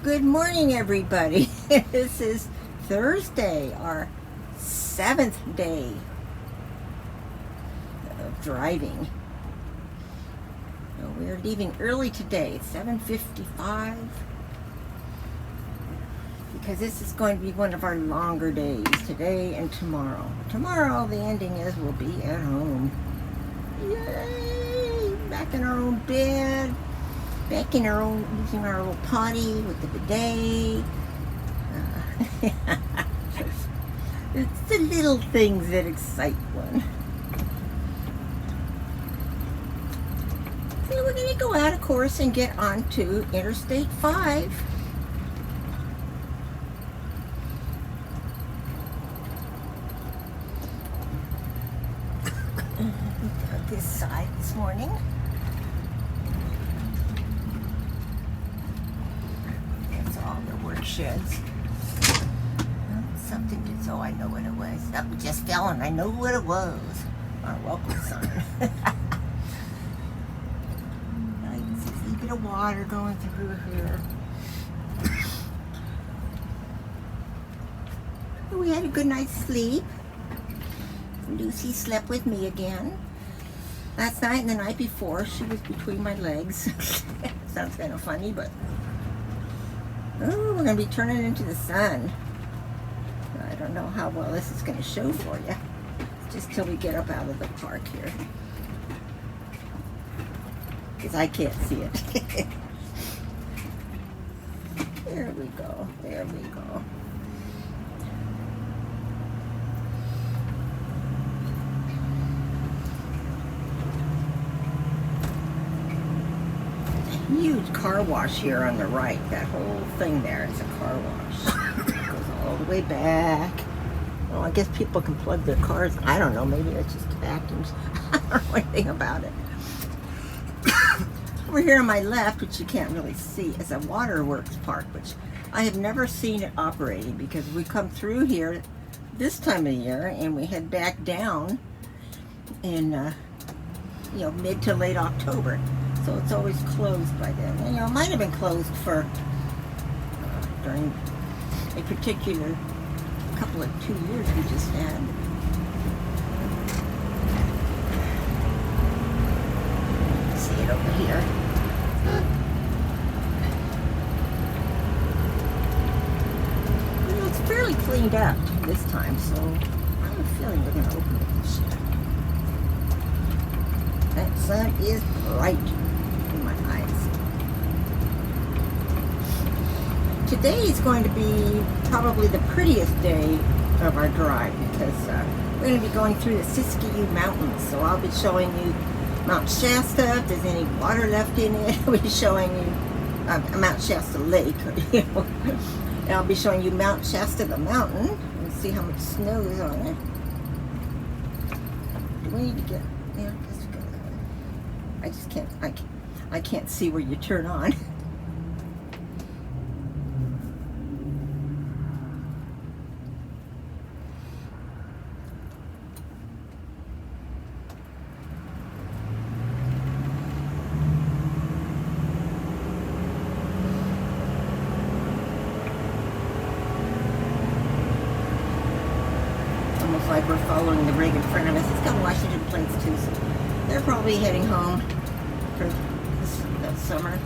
Good morning, everybody. This is Thursday, our 7th day of driving. So we're leaving early today. It's 7:55 because this is going to be one of our longer days, today and tomorrow. Tomorrow, the ending is we'll be at home. Yay! Back in our own bed. Back in our own, using our little potty with the bidet. It's the little things that excite one. So we're going to go out, of course, and get onto Interstate 5. This side this morning. Sheds. Something just, oh, I know what it was. Something just fell and I know what it was. Our welcome sign. I can see a little bit of water going through here. We had a good night's sleep. Lucy slept with me again. Last night and the night before, she was between my legs. Sounds kind of funny, but oh, we're going to be turning into the sun. I don't know how well this is going to show for you. Just till we get up out of the park here. Because I can't see it. There we go. There we go. Huge car wash here on the right. That whole thing there is a car wash. It goes all the way back. Well, I guess people can plug their cars. I don't know. Maybe it's just vacuums. I don't know anything about it. Over here on my left, which you can't really see, is a waterworks park, which I have never seen it operating because we come through here this time of year and we head back down in mid to late October. So it's always closed by then. And, it might have been closed for during a particular couple of 2 years we just had. See it over here. Well, it's fairly cleaned up this time, so I have a feeling we're going to open it this year. That sun is bright. Today is going to be probably the prettiest day of our drive because we're going to be going through the Siskiyou Mountains. So I'll be showing you Mount Shasta, if there's any water left in it. I'll be showing you Mount Shasta Lake. And I'll be showing you Mount Shasta, the mountain, and see how much snow is on it. Do we need to get, yeah, I guess we go that way. I just can't, I can't see where you turn on. Like we're following the rig in front of us. It's got Washington plates too, so they're probably heading home for this summer.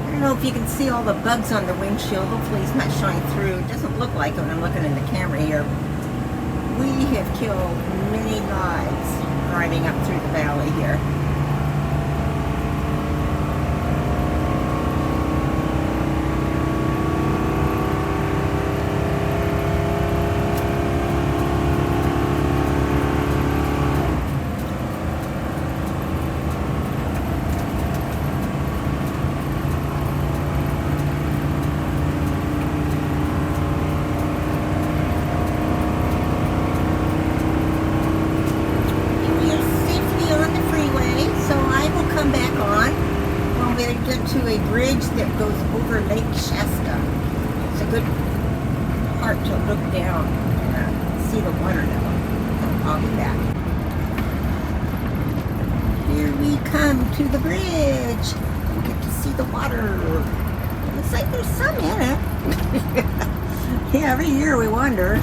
I don't know if you can see all the bugs on the windshield. Hopefully it's not showing through. It doesn't look like it when I'm looking in the camera here. We have killed many lives driving up through the valley here. a bridge that goes over Lake Shasta. It's a good part to look down and see the water level. I'll be back. Here we come to the bridge. We get to see the water. It looks like there's some in it. Yeah, every year we wonder.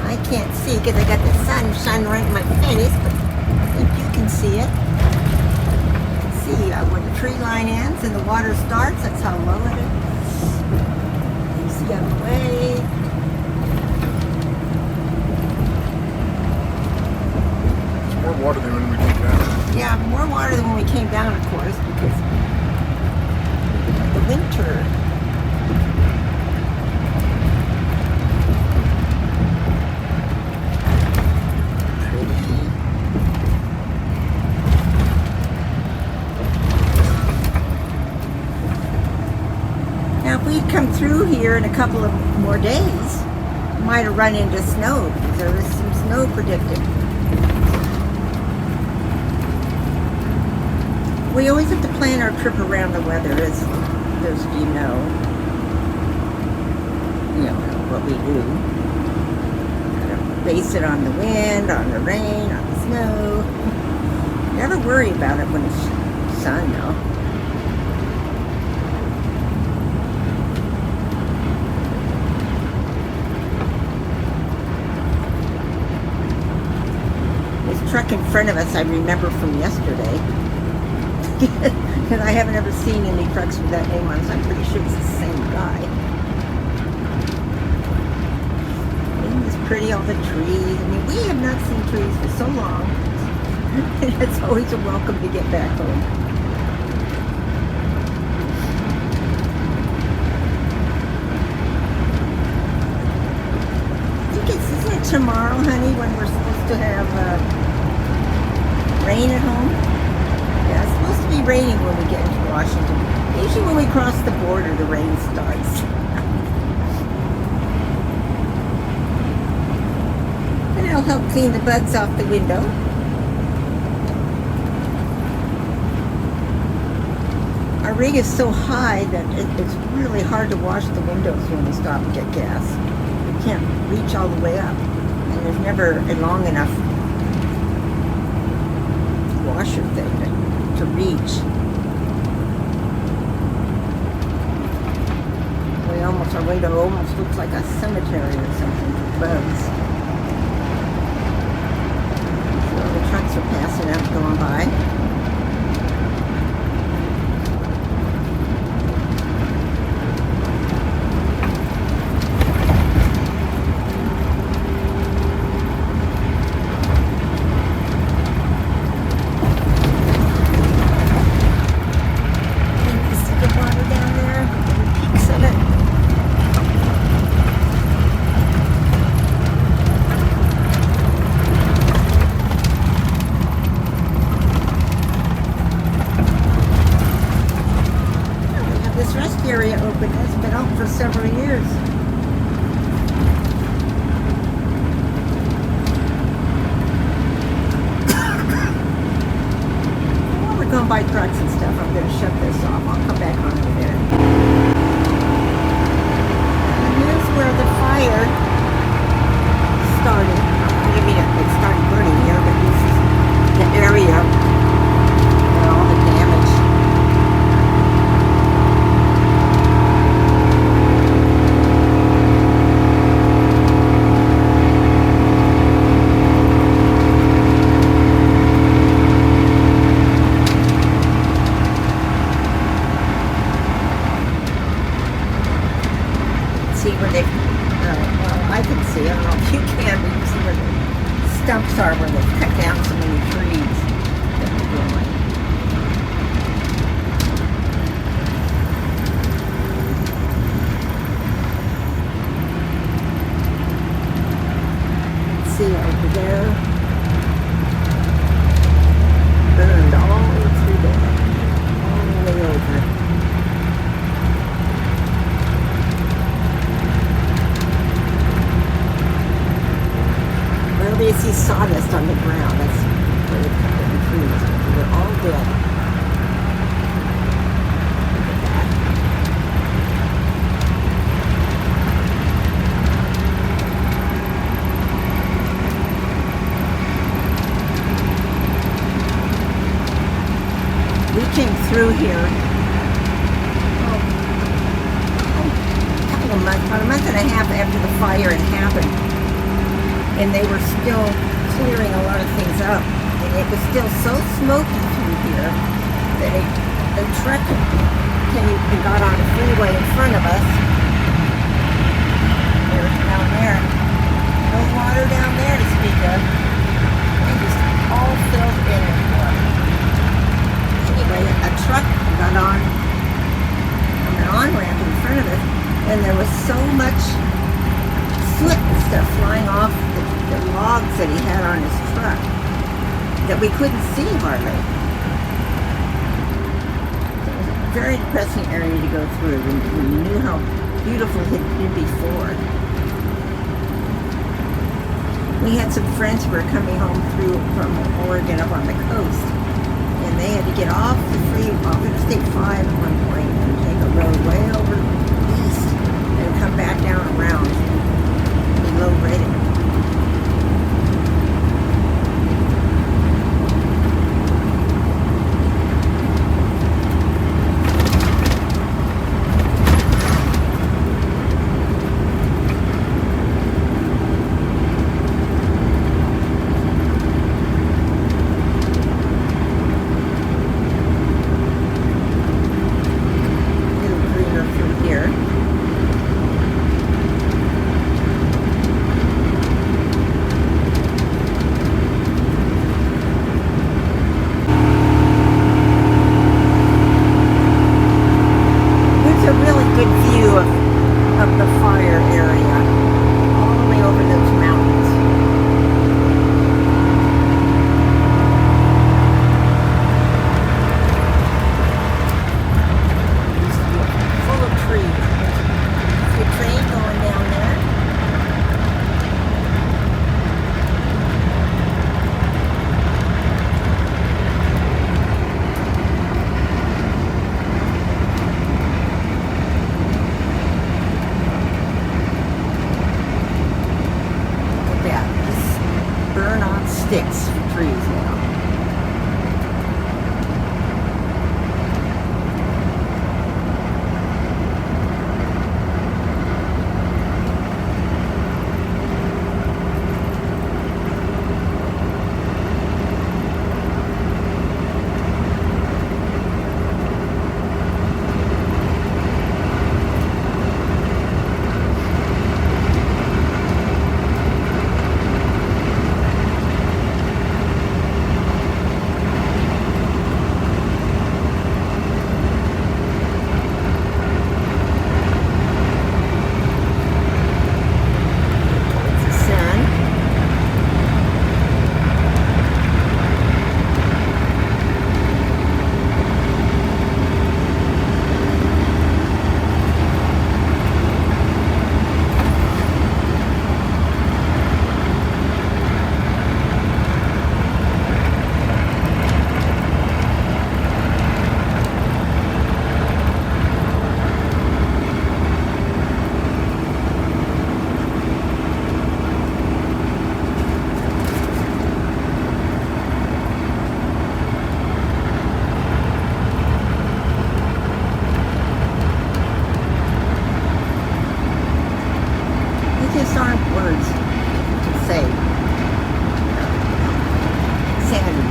I can't see because I got the sun shining right in my face, but I think you can see it. You can see where the tree line ends and the water starts. That's how low it is. You see on the way. More water than when we came down. Yeah, more water than when we came down, of course, because of the winter. Now, if we'd come through here in a couple of more days, we might have run into snow, because there was some snow predicted. We always have to plan our trip around the weather, as those of you know what we do. Base it on the wind, on the rain, on the snow. Never worry about it when it's sun, though. This truck in front of us I remember from yesterday. Because I haven't ever seen any trucks with that name on it, so I'm pretty sure it's the same guy. Isn't this pretty, all the trees? I mean, we have not seen trees for so long. And it's always a welcome to get back home. I think isn't it tomorrow, honey, when we're supposed to have rain at home? Yeah, it's supposed to be raining when we get into Washington. Usually when we cross the border, the rain starts. And it'll help clean the bugs off the window. Our rig is so high that it's really hard to wash the windows when we stop and get gas. We can't reach all the way up. And there's never a long enough washer thing to reach. Our window almost looks like a cemetery or something for bugs. So the trucks are passing up, going by. Area open. It's been open for several years. While we're going by trucks and stuff, I'm going to shut this off. I'll come back on in a minute. And here's where the fire started. I mean, it started burning here, but this is the area where all the damage. See where they, well, I can see, I don't know if you can, but you can see where the stumps are where they've cut down so many trees that were growing. Let's see over there, burned all the way through there, all the way over. Nobody sees sawdust on the ground. That's where they cut the trees. They're all dead. Look at that. We came through here about a month and a half after the fire had happened, and they were still clearing a lot of things up, and it was still so smoky through here that the truck came and got on the freeway in front of us. There's down there, no water down there to speak of. It was all filled in with water. Anyway, a truck got on an on-ramp in front of us, and there was so much soot and stuff flying off the logs that he had on his truck that we couldn't see hardly. It was a very depressing area to go through when you knew how beautiful it had been before. We had some friends who were coming home from Oregon up on the coast, and they had to get off Interstate 5 at one point and take a road way over east and come back down around below Redding. Sticks for trees now.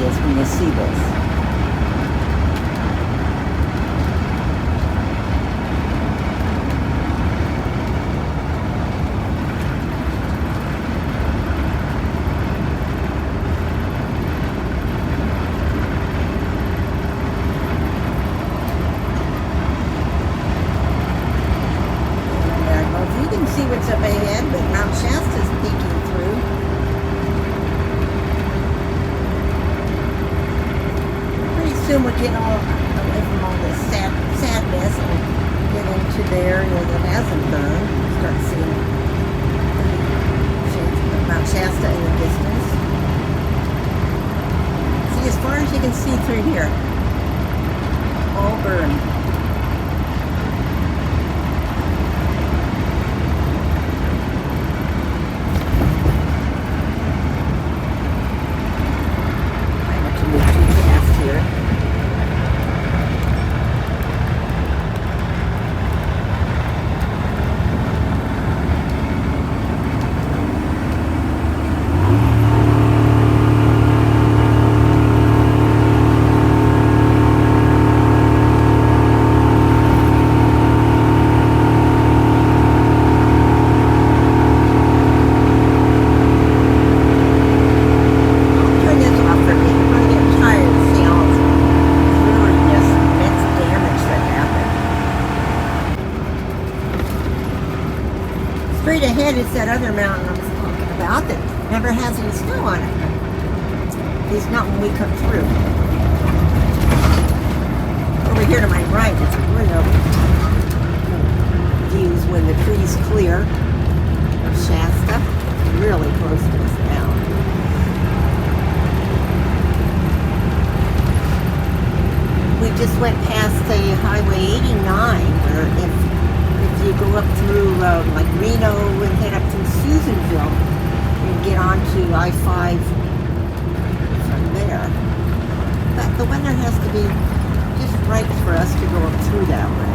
When you see this. Well, you can see what's up ahead, but Mount Shasta's peeking through. Soon we'll get all away from all this sadness and get into the area that hasn't burned. Start seeing Mount Shasta in the distance. see through here. All burned. I have to move too fast here. Straight ahead is that other mountain I was talking about that never has any snow on it. At least not when we come through. Over here to my right, it's real views when the trees clear of Shasta. It's really close to us now. We just went past the Highway 89 where if you go up through like Reno and head up through Susanville, you get onto I-5 from there. But the weather has to be just right for us to go up through that way.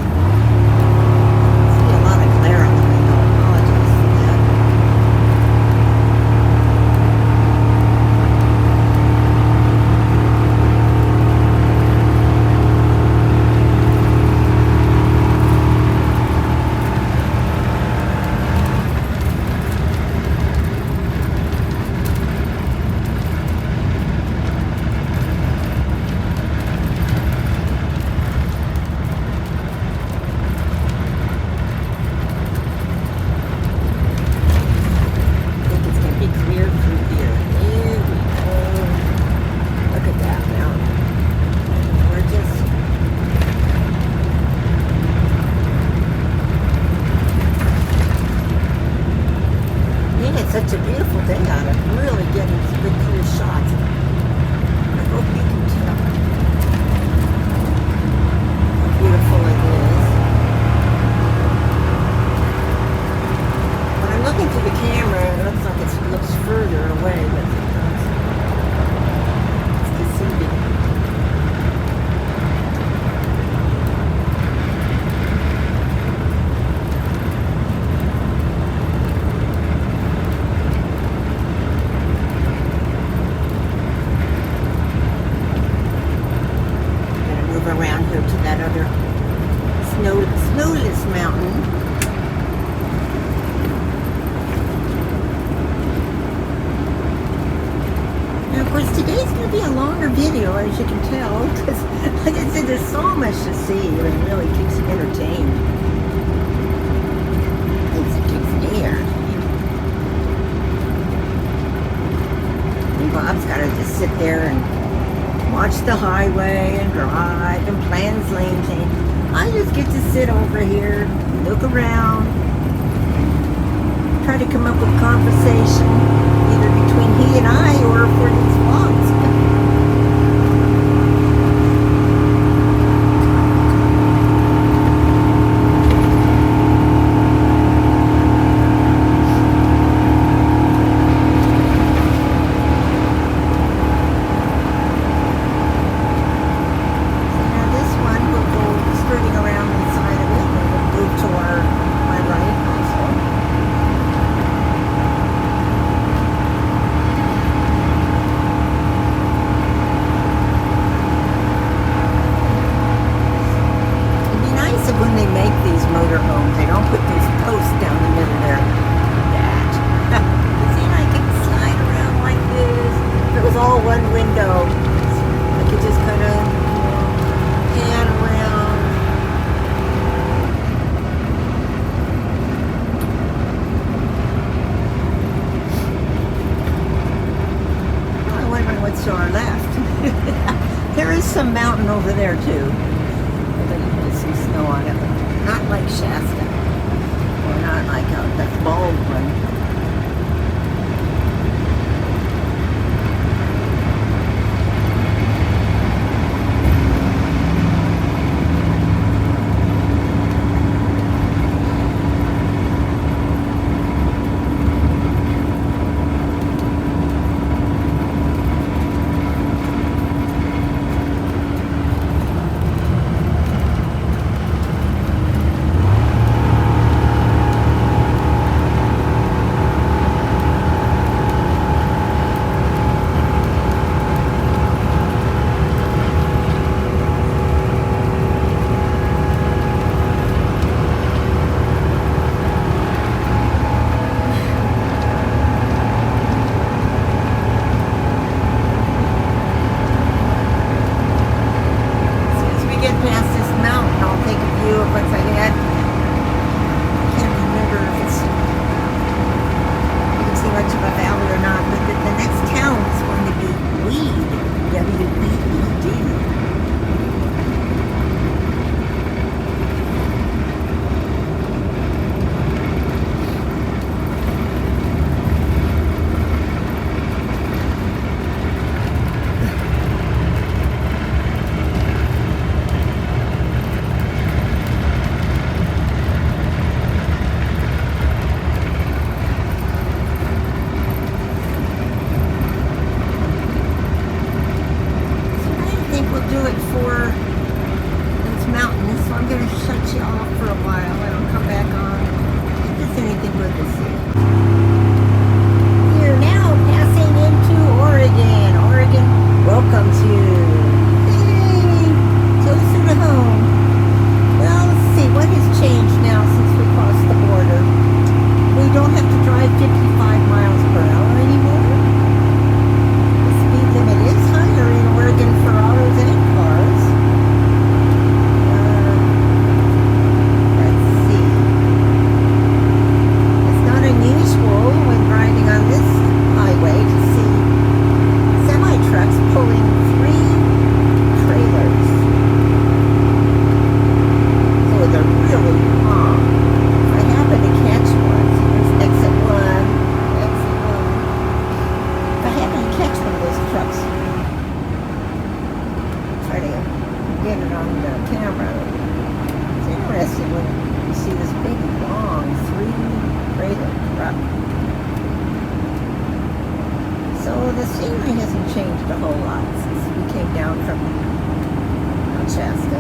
I see a lot of glare on the window. I apologize for that. Such a beautiful day out. I'm really getting some good clear shots. I hope you can tell how beautiful it is. When I'm looking through the camera, it looks like it looks further away, but it's deceiving. Around here to that other snowless mountain. Now, of course, today's going to be a longer video, as you can tell, because, like I said, there's so much to see. It really keeps you entertained. It keeps me entertained. And Bob's got to just sit there and watch the highway and drive and plan his lane change. I just get to sit over here, look around, try to come up with conversation, either between he and I or for these vlogs. To our left. There is some mountain over there too. There's some snow on it, but not like Shasta, or not like that bald one. So the scenery hasn't changed a whole lot since we came down from Mount Shasta.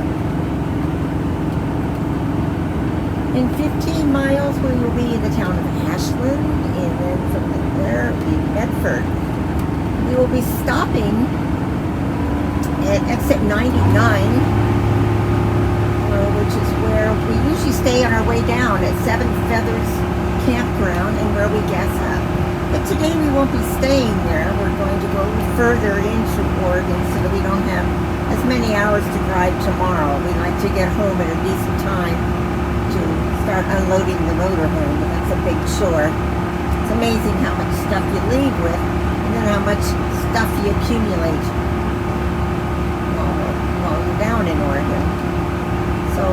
In 15 miles we will be in the town of Ashland, and then from there we Medford. We will be stopping at exit 99, which is where we usually stay on our way down at Seven Feathers Campground and where we gas up. But today we won't be staying there. We're going to go further into Oregon so that we don't have as many hours to drive tomorrow. We like to get home at a decent time to start unloading the motorhome. That's a big chore. It's amazing how much stuff you leave with and then how much stuff you accumulate while you're down in Oregon. So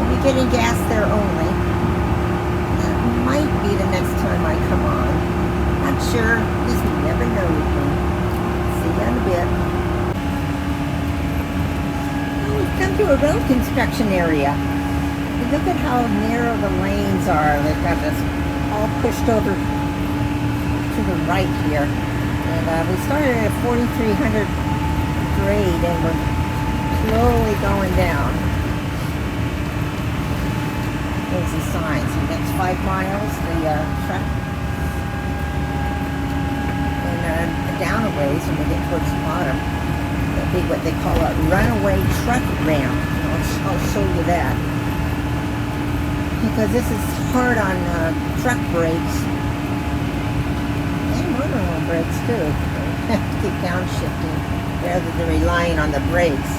we'll be getting gas there only. That might be the next time I come on. Not sure. Just never know with me. See you in a bit. Well, we've come to a road construction area. Look at how narrow the lanes are. They've got this all pushed over to the right here. And we started at 4,300 grade and we're slowly going down. There's the signs. The next 5 miles, the truck, and down a ways when we get towards the bottom, that'll be what they call a runaway truck ramp. I'll show you that. Because this is hard on truck brakes and motorhome brakes too. You have to keep downshifting rather than relying on the brakes.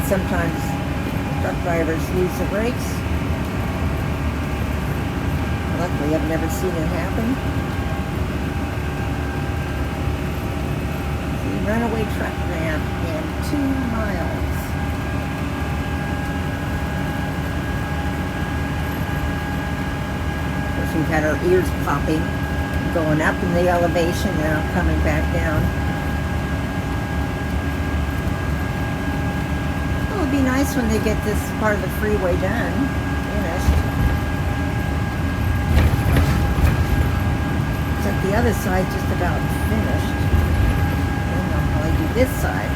Sometimes truck drivers use the brakes. Luckily, I've never seen it happen. See, runaway truck ramp in 2 miles. Of course, we've had our ears popping, going up in the elevation, now coming back down. It would be nice when they get this part of the freeway done, finished. It's like the other side just about finished. And I'll probably do this side.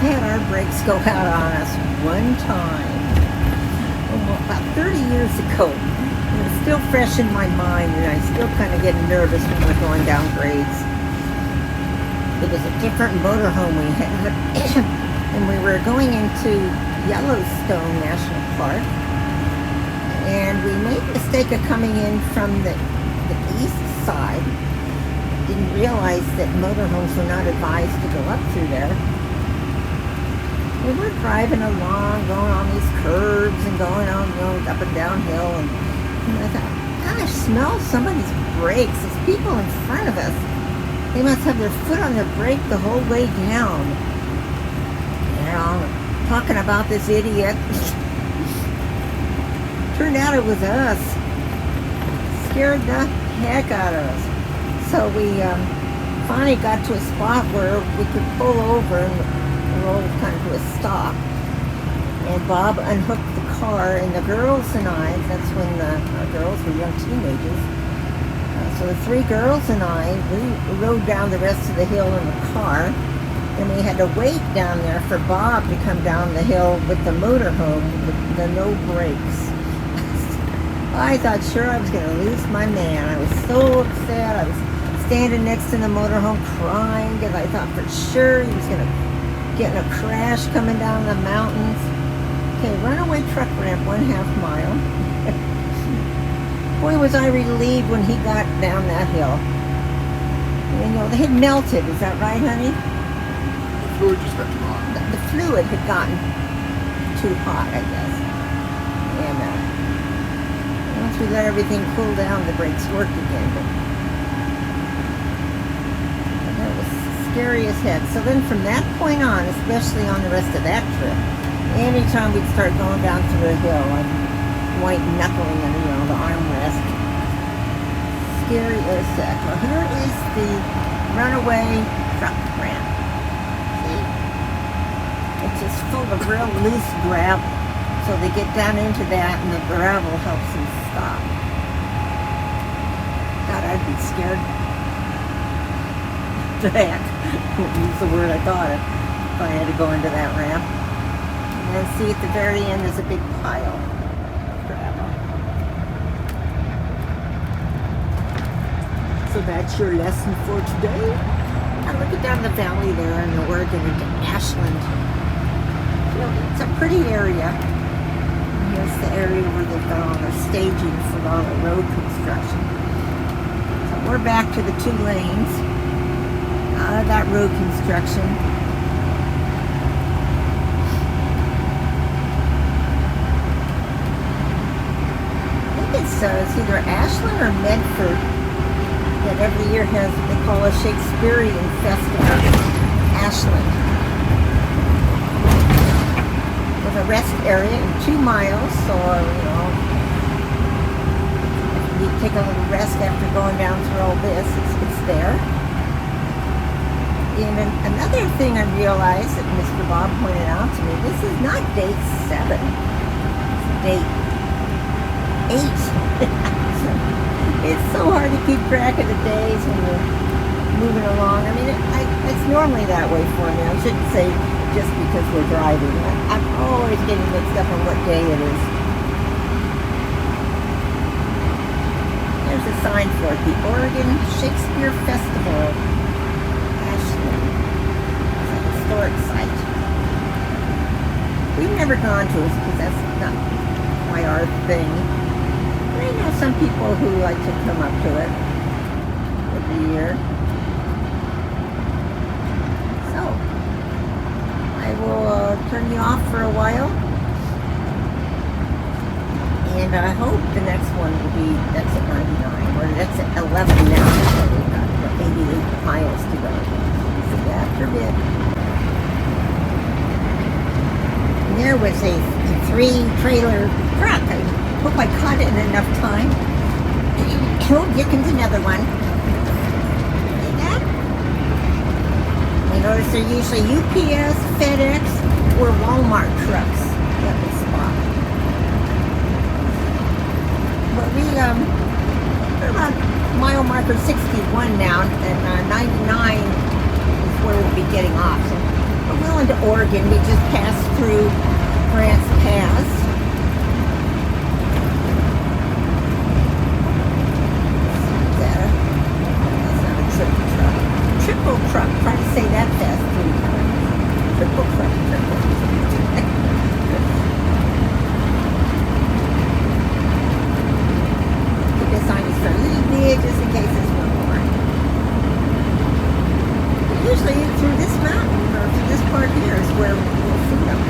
Had our brakes go out on us one time, about 30 years ago. It was still fresh in my mind, and I still kind of get nervous when we're going down grades. It was a different motorhome we had, and we were going into Yellowstone National Park, and we made the mistake of coming in from the east side. Didn't realize that motorhomes were not advised to go up through there. We were driving along, going on these curves and going on, up and downhill, and I thought, gosh, smell somebody's brakes. There's people in front of us. They must have their foot on their brake the whole way down. Talking about this idiot. Turned out it was us. Scared the heck out of us. So we finally got to a spot where we could pull over and rolled kind of to a stop, and Bob unhooked the car, and the girls and I, that's when our girls were young teenagers, so the 3 girls and I, we rode down the rest of the hill in the car, and we had to wait down there for Bob to come down the hill with the motorhome with the no brakes. I thought sure I was going to lose my man. I was so upset. I was standing next to the motorhome crying because I thought for sure he was going to get in a crash coming down the mountains. Okay, runaway truck ramp, 1/2 mile. Boy, was I relieved when he got down that hill. They had melted. Is that right, honey? The fluid just got too hot. The fluid had gotten too hot, I guess. And once we let everything cool down, the brakes worked again. But that was scary as heck. So then from that point on, especially on the rest of that trip, Anytime we'd start going down to the hill, I'm white knuckling and the armrest. Scary as heck. Well, here is the runaway truck ramp. See? It's just full of real loose gravel. So they get down into that and the gravel helps them stop. God, I'd be scared to heck. Use the word I thought of if I had to go into that ramp. And then see at the very end there's a big pile of gravel. So that's your lesson for today. Now look at down the valley there in Oregon into Ashland. It's a pretty area. And here's the area where they've got all the staging for all the road construction. So we're back to the 2 lanes out of that road construction. It's either Ashland or Medford that every year has what they call a Shakespearean festival. Ashland. With a rest area in 2 miles, or if you take a little rest after going down through all this, it's there. And another thing I realized that Mr. Bob pointed out to me, this is not date 7, it's date 8. It's so hard to keep track of the days when you're moving along. I mean, it's normally that way for me. I shouldn't say just because we're driving. I'm always getting mixed up on what day it is. There's a sign for it, the Oregon Shakespeare Festival. Ashland. It's a historic site. We've never gone to it because that's not quite our thing. I know some people who like to come up to it every year. So, I will turn you off for a while. And I hope the next one will be exit 99, or exit 11 now. So we've got 88 miles to go. See you after a bit. And there was a 3-trailer truck. I hope I caught it in enough time. Oh, here comes another one. See that? I notice they're usually UPS, FedEx, or Walmart trucks that we spot. But we're about mile marker 61 now, and 99 is where we'll be getting off. So we're well into Oregon. We just passed through Grants Pass. Triple truck. Try to say that fast 3 times. Triple truck. Keep this sign just a little bit, just in case there's one more. But usually through this mountain, or through this part here, is where we'll see them.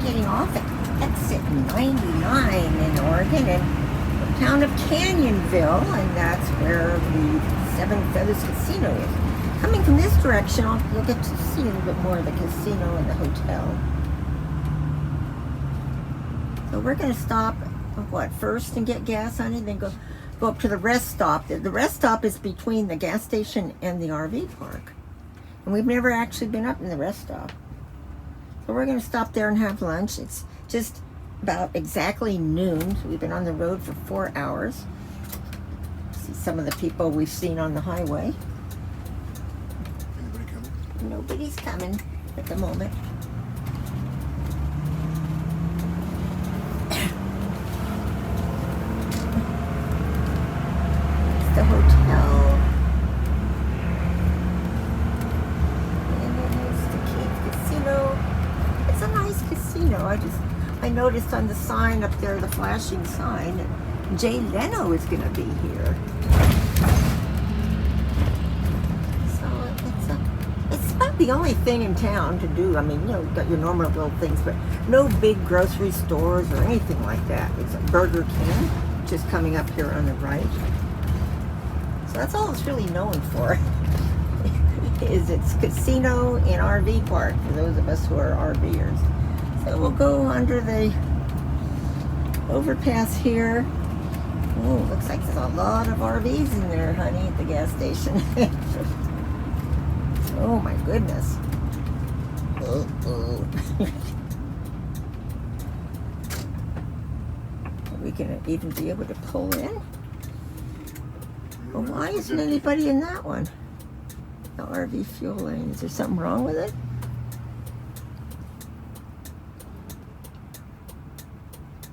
Getting off at exit 99 in Oregon in the town of Canyonville, and that's where the Seven Feathers Casino is. Coming from this direction, you'll get to see a little bit more of the casino and the hotel. So we're going to stop first and get gas on it, then go up to the rest stop. The rest stop is between the gas station and the RV park, and we've never actually been up in the rest stop. So we're going to stop there and have lunch. It's just about exactly noon. So we've been on the road for 4 hours. See some of the people we've seen on the highway. Anybody coming? Nobody's coming at the moment. It's the hotel. And then it's the Kid Casino. It's a nice casino. I noticed on the sign up there, the flashing sign, that Jay Leno is going to be here. the only thing in town to do. I mean, you know, you've got your normal little things, but no big grocery stores or anything like that. It's a Burger King, just coming up here on the right. So that's all it's really known for. Is its casino and RV park for those of us who are RVers. So we'll go under the overpass here. Oh, looks like there's a lot of RVs in there, honey, at the gas station. Oh my goodness. Are we gonna even be able to pull in? Well, why isn't anybody in that one? The RV fuel lane. Is there something wrong with it?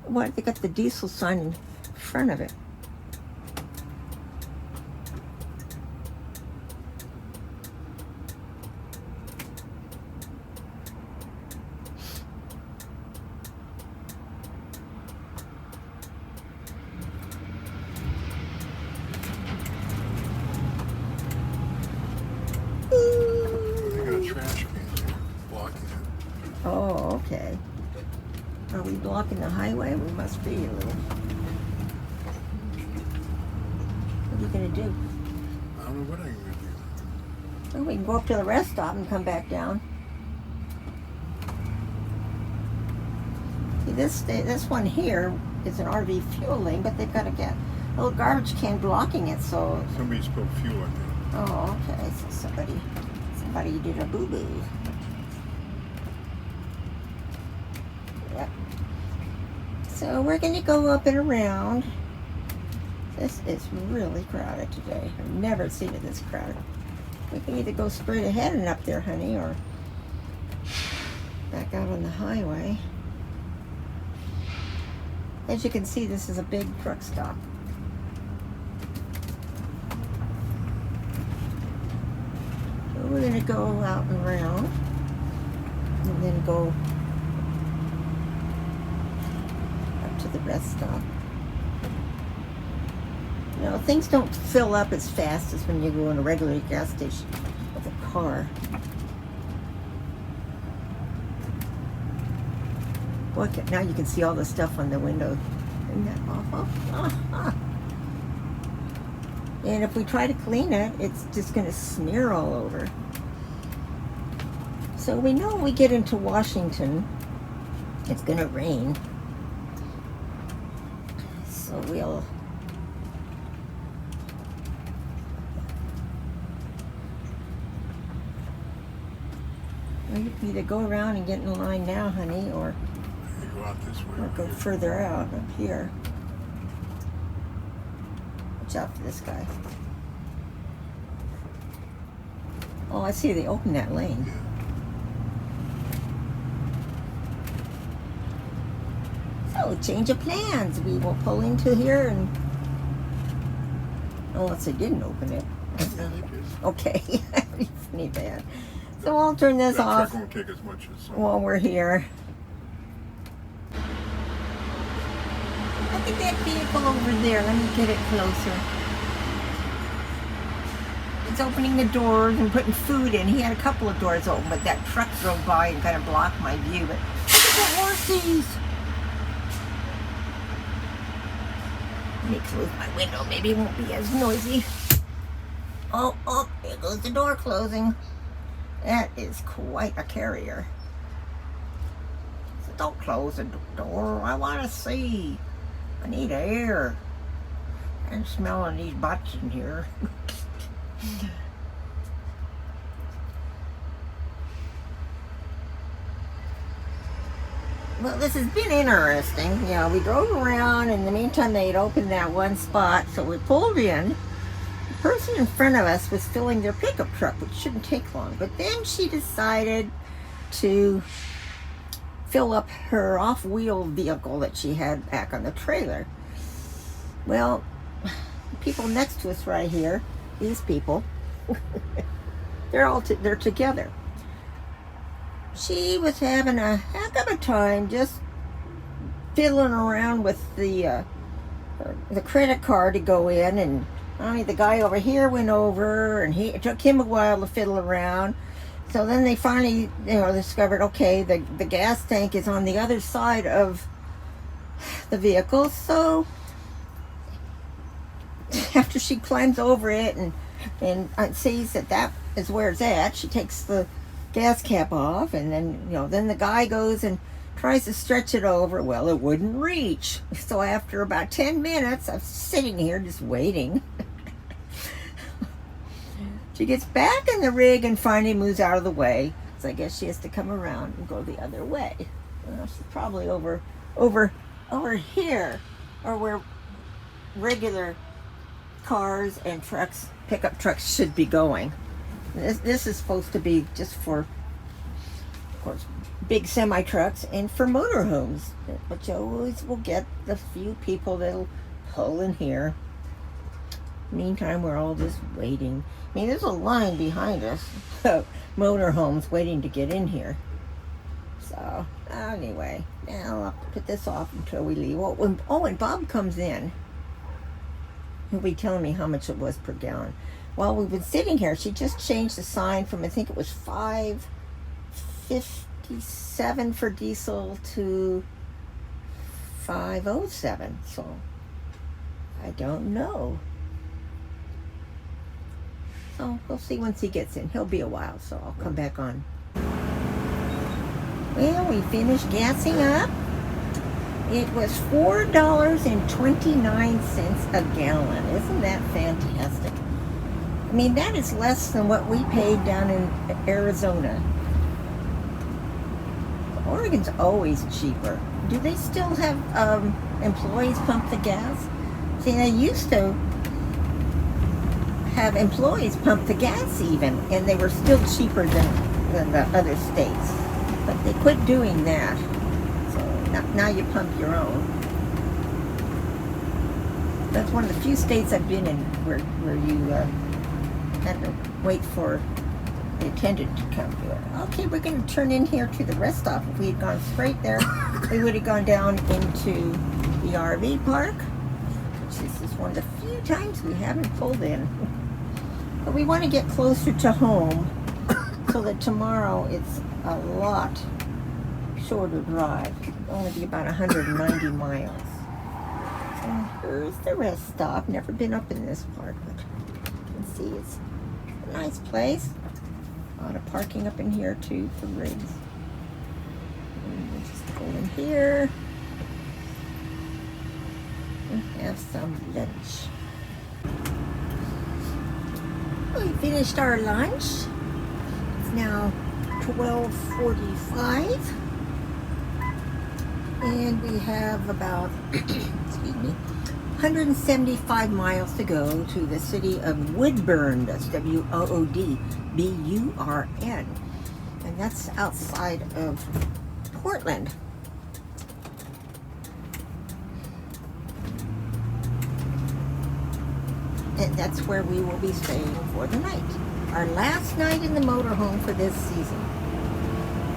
Why they got the diesel sign in front of it? Oh, okay. Are we blocking the highway? We must be a little. What are you gonna do? I don't know what I'm gonna do. Well, we can go up to the rest stop and come back down. See, this one here is an RV fuel lane, but they've got a little garbage can blocking it, so. Somebody spilled fuel, I think. Oh, okay. So somebody did a boo-boo. Yep. So we're going to go up and around. This is really crowded today. I've never seen it this crowded. We can either go straight ahead and up there, honey, or back out on the highway. As you can see, this is a big truck stop. So we're going to go out and around and then go to the rest stop. You know, things don't fill up as fast as when you go in a regular gas station with a car. Boy, now you can see all the stuff on the window. Isn't that awful? And if we try to clean it, it's just going to smear all over. So we know when we get into Washington, it's going to rain. So we'll either go around and get in line now, honey, or Go out this way. or go further out up here. Watch out for this guy. Oh, I see they opened that lane. Yeah. So, change of plans. We will pull into here and... Unless they didn't open it. Yeah, they did. Okay. Funny bad. So I'll turn this That off truck won't take as much as some. while we're here. Look at that vehicle over there. Let me get it closer. It's opening the doors and putting food in. He had a couple of doors open, but that truck drove by and kind of blocked my view. But look at the horses. Let me close my window. Maybe it won't be as noisy. Oh, there goes the door closing. That is quite a carrier. So don't close the door. I want to see. I need air. I'm smelling these butts in here. Well, this has been interesting. You know, we drove around. In the meantime, they had opened that one spot, so we pulled in. The person in front of us was filling their pickup truck, which shouldn't take long. But then she decided to fill up her off-wheel vehicle that she had back on the trailer. Well, the people next to us right here, these people, they're together. She was having a heck of a time just fiddling around with the credit card to go in, and the guy over here went over, and it took him a while to fiddle around. So then they finally, discovered, okay, the gas tank is on the other side of the vehicle. So after she climbs over it and sees that is where it's at, she takes the gas cap off, and then the guy goes and tries to stretch it over. Well, it wouldn't reach. So after about 10 minutes of sitting here just waiting, she gets back in the rig and finally moves out of the way. So I guess she has to come around and go the other way. She's probably over here, or where regular cars and trucks, pickup trucks, should be going. This is supposed to be just for, of course, big semi trucks and for motorhomes. But you always will get the few people that'll pull in here. Meantime, we're all just waiting. I mean, there's a line behind us, motorhomes waiting to get in here. So anyway, now I'll have to put this off until we leave. When Bob comes in, he'll be telling me how much it was per gallon. While we've been sitting here, she just changed the sign from, I think it was $5.57 for diesel to $5.07. So I don't know. So we'll see once he gets in. He'll be a while, so I'll come back on. Well, we finished gassing up. It was $4.29 a gallon. Isn't that fantastic? I mean, that is less than what we paid down in Arizona. Oregon's always cheaper. Do they still have employees pump the gas? See, they used to have employees pump the gas even, and they were still cheaper than the other states. But they quit doing that. So now you pump your own. That's one of the few states I've been in where you had to wait for the attendant to come to it. Okay, we're going to turn in here to the rest stop. If we had gone straight there, we would have gone down into the RV park, which is one of the few times we haven't pulled in. But we want to get closer to home so that tomorrow it's a lot shorter drive. It'll only be about 190 miles. So here's the rest stop. Never been up in this park, but you can see it's a nice place. A lot of parking up in here too for rigs. And we'll just go in here and have some lunch. We finished our lunch. It's now 12:45, and we have about 175 miles to go to the city of Woodburn. That's Woodburn, and that's outside of Portland. And that's where we will be staying for the night. Our last night in the motorhome for this season.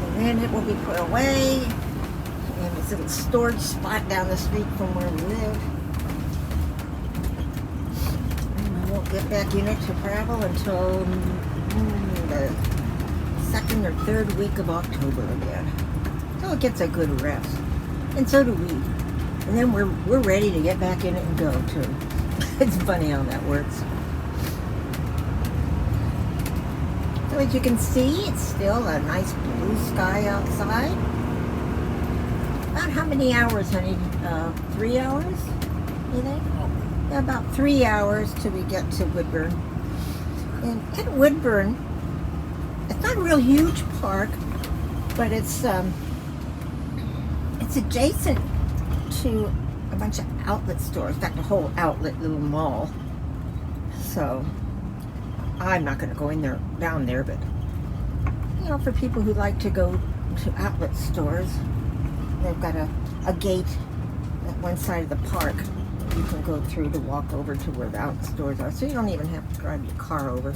And then it will be put away in this little storage spot down the street from where we live. And I won't get back in it to travel until the second or third week of October again. So it gets a good rest. And so do we. And then we're ready to get back in it and go too. It's funny how that works. So as you can see, it's still a nice blue sky outside. About how many hours, honey? 3 hours, you think? Yeah, about 3 hours till we get to Woodburn. And at Woodburn, it's not a real huge park, but it's adjacent to a bunch of outlet stores. In fact, a whole outlet little mall. So I'm not going to go down there, but for people who like to go to outlet stores, they've got a gate at one side of the park you can go through to walk over to where the outlet stores are. So you don't even have to drive your car over.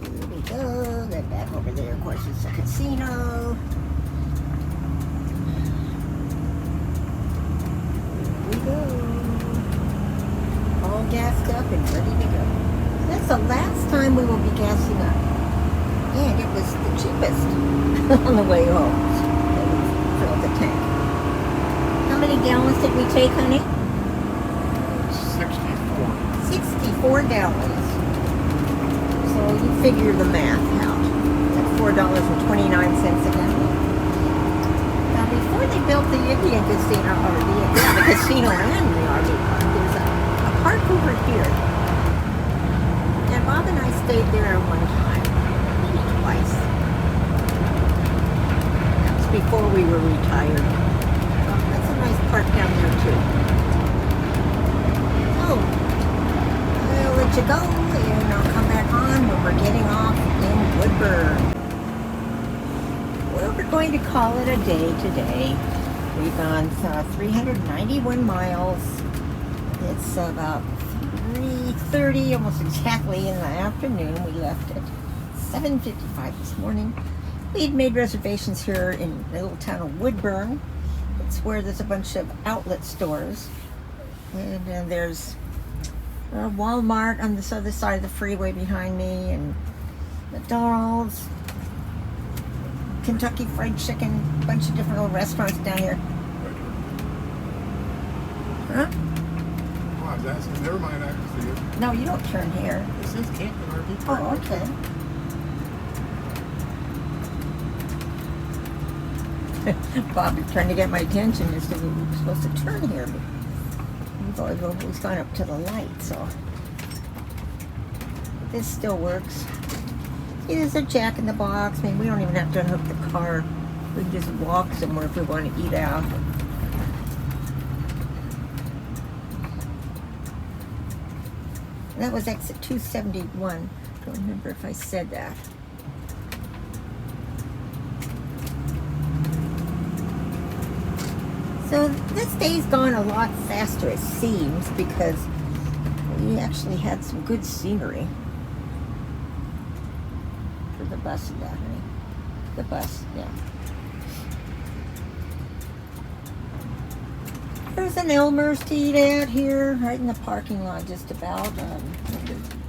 Here we go. Then back over there, of course, is the casino. We go. All gassed up and ready to go. That's the last time we will be gassing up. And it was the cheapest on the way home. So we filled the tank. How many gallons did we take, honey? 64. 64 gallons. So you figure the math out. That's $4.29 a gallon. Now before they built the Indian casino, or the casino and the RV park, there's a park over here. And Bob and I stayed there one time, maybe twice. That was before we were retired. Oh, that's a nice park down there too. Oh, I'll let you go and I'll come back on when we're getting off in Woodburn. Well, we're going to call it a day today. We've gone 391 miles. It's about 3:30, almost exactly in the afternoon. We left at 7:55 this morning. We'd made reservations here in the little town of Woodburn. It's where there's a bunch of outlet stores. And then there's a Walmart on this other side of the freeway behind me, and McDonald's, Kentucky Fried Chicken, a bunch of different little restaurants down here. Huh? Oh, I was asking. Never mind, I can see it. No, you don't turn here. This is camping RV park. Oh, okay. Bob is trying to get my attention as to we were supposed to turn here, but we've always gone up to the light, so this still works. See, there's a jack in the box. I mean, we don't even have to unhook the car. We can just walk somewhere if we want to eat out. That was exit 271. Don't remember if I said that. So this day's gone a lot faster, it seems, because we actually had some good scenery. For the bus and that, honey. The bus, yeah. There's an Elmer's to eat at here, right in the parking lot, just about.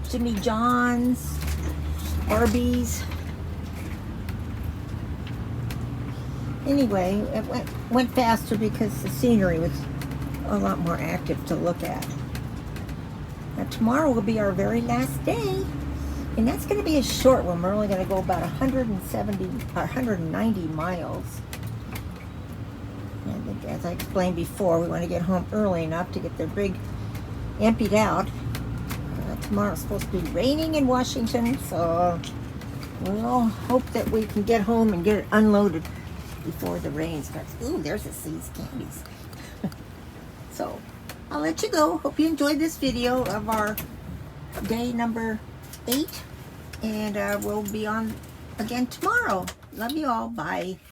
Jimmy John's, Arby's. Anyway, it went faster because the scenery was a lot more active to look at. Now tomorrow will be our very last day, and that's going to be a short one. We're only going to go about 190 miles. And as I explained before, we want to get home early enough to get the rig emptied out. Tomorrow's supposed to be raining in Washington, so we'll hope that we can get home and get it unloaded before the rain starts. Ooh, there's a See's Candies. So, I'll let you go. Hope you enjoyed this video of our day number 8. And we'll be on again tomorrow. Love you all. Bye.